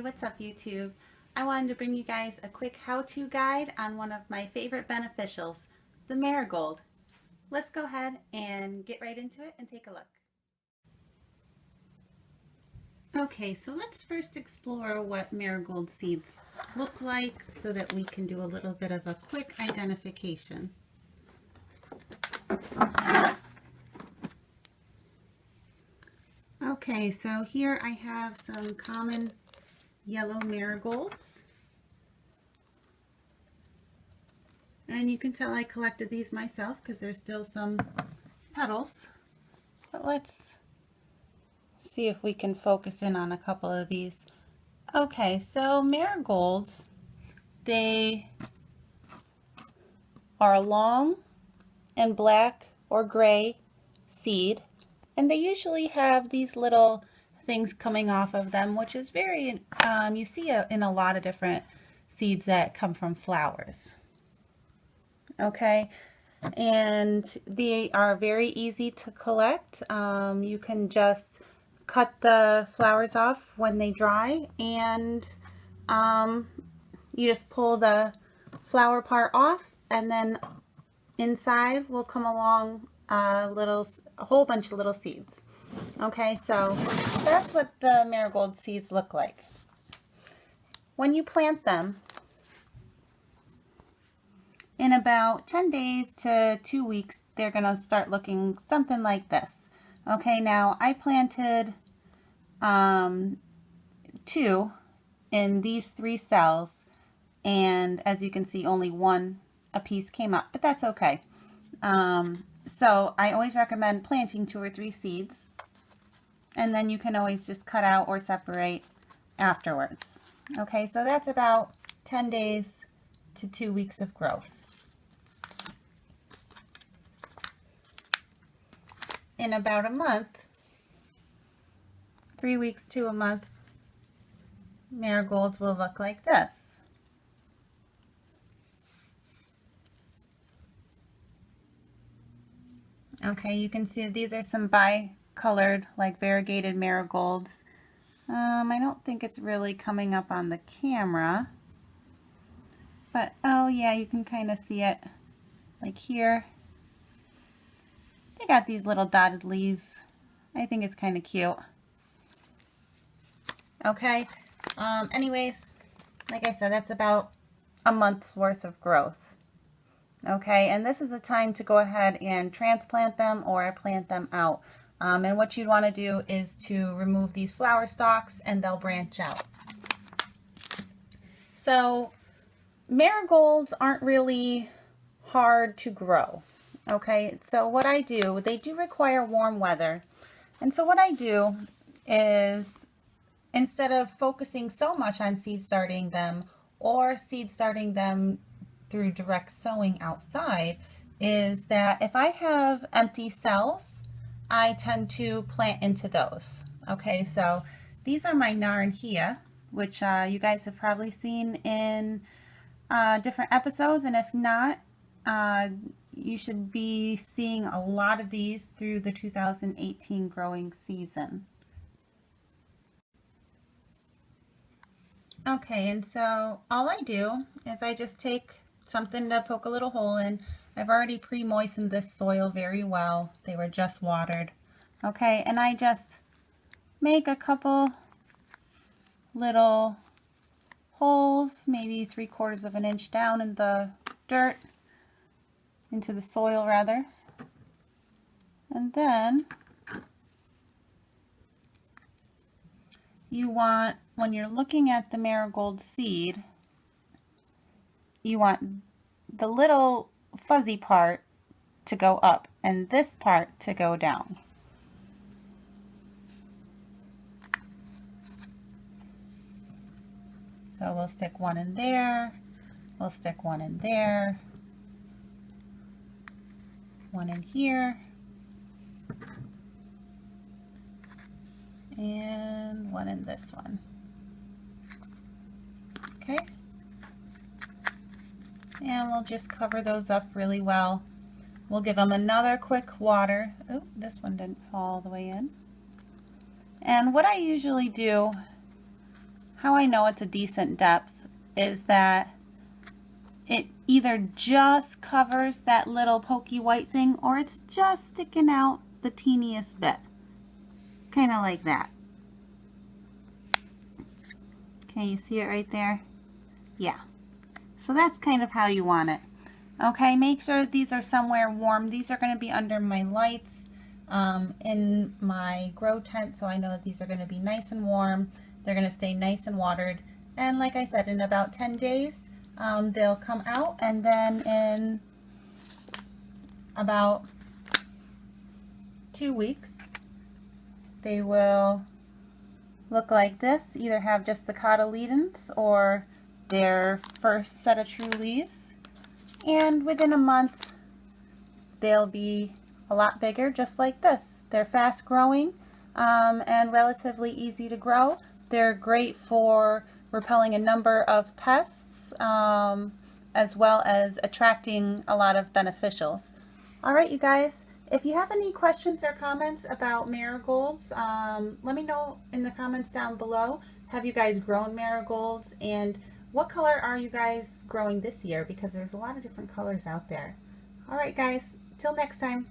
what's up YouTube? I wanted to bring you guys a quick how-to guide on one of my favorite beneficials, the marigold. Let's go ahead and get right into it and take a look. Okay, so let's first explore what marigold seeds look like so that we can do a little bit of a quick identification. Okay, so here I have some common yellow marigolds. And you can tell I collected these myself because there's still some petals. But let's see if we can focus in on a couple of these. Okay, so marigolds, they are a long and black or gray seed. And they usually have these little things coming off of them, which is very, you see in a lot of different seeds that come from flowers. Okay, and they are very easy to collect. You can just cut the flowers off when they dry, and you just pull the flower part off, and then inside will come along a whole bunch of little seeds. Okay, so that's what the marigold seeds look like. When you plant them, in about 10 days to 2 weeks, they're going to start looking something like this. Okay, now I planted 2 in these 3 cells, and as you can see, only a piece came up, but that's okay. So I always recommend planting 2 or 3 seeds, and then you can always just cut out or separate afterwards. Okay, so that's about 10 days to 2 weeks of growth. In about a month, 3 weeks to a month, marigolds will look like this. Okay, you can see these are some bi-colored, like variegated marigolds. I don't think it's really coming up on the camera, but oh yeah, you can kind of see it, like here. They got these little dotted leaves. I think it's kind of cute. Okay, anyways, like I said, that's about a month's worth of growth. Okay, and this is the time to go ahead and transplant them or plant them out. And what you'd want to do is to remove these flower stalks, and they'll branch out. So marigolds aren't really hard to grow. Okay, so what I do, they do require warm weather. And so what I do is, instead of focusing so much on seed starting them or seed starting them through direct sowing outside, is that if I have empty cells, I tend to plant into those. Okay, so these are my Naranjia, which you guys have probably seen in different episodes, and if not, you should be seeing a lot of these through the 2018 growing season. Okay, and so all I do is I just take something to poke a little hole in. I've already pre-moistened this soil very well. They were just watered. Okay, and I just make a couple little holes, maybe 3/4 of an inch down in the dirt, into the soil rather. And then you want, when you're looking at the marigold seed, you want the little fuzzy part to go up and this part to go down. So we'll stick one in there, we'll stick one in there, one in here, and one in this one. Okay. And we'll just cover those up really well. We'll give them another quick water. Oh, this one didn't fall all the way in. And what I usually do how I know it's a decent depth is that it either just covers that little pokey white thing or it's just sticking out the teeniest bit. Kind of like that. Okay, you see it right there? Yeah. So that's kind of how you want it. Okay, make sure that these are somewhere warm. These are going to be under my lights in my grow tent, so I know that these are going to be nice and warm. They're going to stay nice and watered. And like I said, in about 10 days, they'll come out, and then in about 2 weeks, they will look like this, either have just the cotyledons or their first set of true leaves. And within a month, they'll be a lot bigger, just like this. They're fast growing and relatively easy to grow. They're great for repelling a number of pests as well as attracting a lot of beneficials. All right, you guys, if you have any questions or comments about marigolds, let me know in the comments down below. Have you guys grown marigolds, and what color are you guys growing this year? Because there's a lot of different colors out there. All right, guys, till next time.